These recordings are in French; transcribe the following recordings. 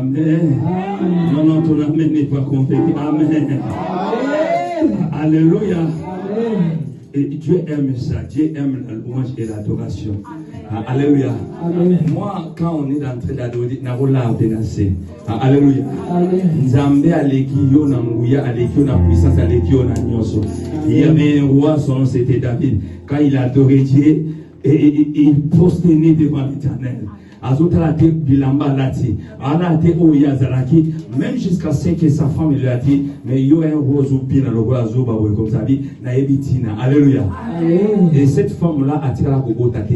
Amen. Non, non, ton amen n'est pas compris. Amen. Alléluia. Et Dieu aime ça. Dieu aime la louange et l'adoration. Alléluia. Moi, quand on est en train d'adorer, alléluia. Nzambe aleki yo na nguya, aleki yo na puissance, aleki yo na nyonso. Il y avait un roi, son nom c'était David. Quand il adorait Dieu, et il prosternait devant l'Éternel. Même jusqu'à ce que sa femme lui a dit, mais il y a un rose au pied dans le roi Zoba, comme ça dit, alléluia. Et cette femme-là a tiré la cocotate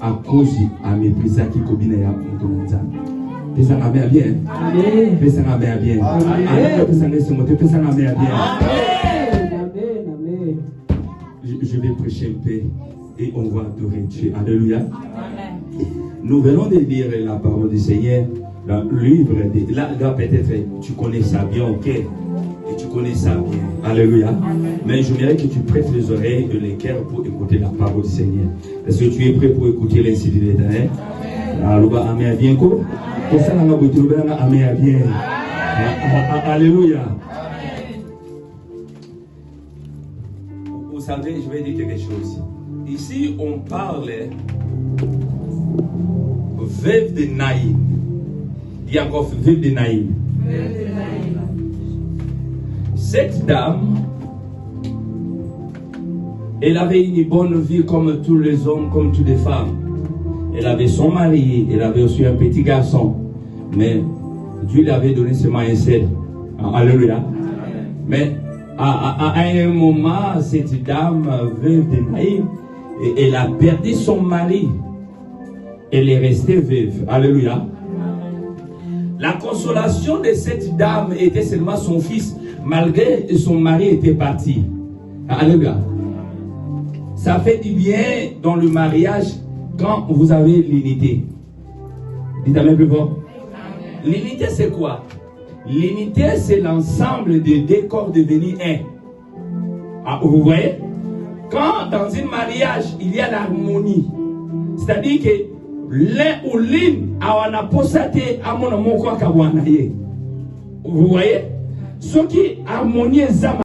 à cause de mépriser qui combine à mon Pesa bien. Pesa bien. Je vais prêcher un peu et on va adorer Dieu. Alléluia. Nous venons de lire la parole du Seigneur dans le livre de... Là peut-être tu connais ça bien, ok? Et tu connais ça bien. Alléluia. Mais je voudrais que tu prêtes les oreilles et les cœurs pour écouter la parole du Seigneur. Est-ce que tu es prêt pour écouter l'incit de l'Éternel? Amen. Bien quoi? Amen. Alléluia. Vous savez, je vais dire quelque chose. Ici, on parle veuve de Naïm. Dis encore veuve de Naïm. Cette dame, elle avait une bonne vie comme tous les hommes, comme toutes les femmes. Elle avait son mari, elle avait aussi un petit garçon. Mais Dieu lui avait donné seulement un seul. Alléluia. Mais à un moment, cette dame veuve de Naïm, elle a perdu son mari. Elle est restée veuve. Alléluia. La consolation de cette dame était seulement son fils, malgré que son mari était parti. Alléluia. Ça fait du bien dans le mariage quand vous avez l'unité. Dites amen plus fort. L'unité c'est quoi? L'unité c'est l'ensemble des deux corps devenus un. Ah, vous voyez? Quand dans un mariage il y a l'harmonie, c'est-à-dire que l'un ou l'une a posate à mon moko kawana ye. Vous voyez? Ce qui harmonie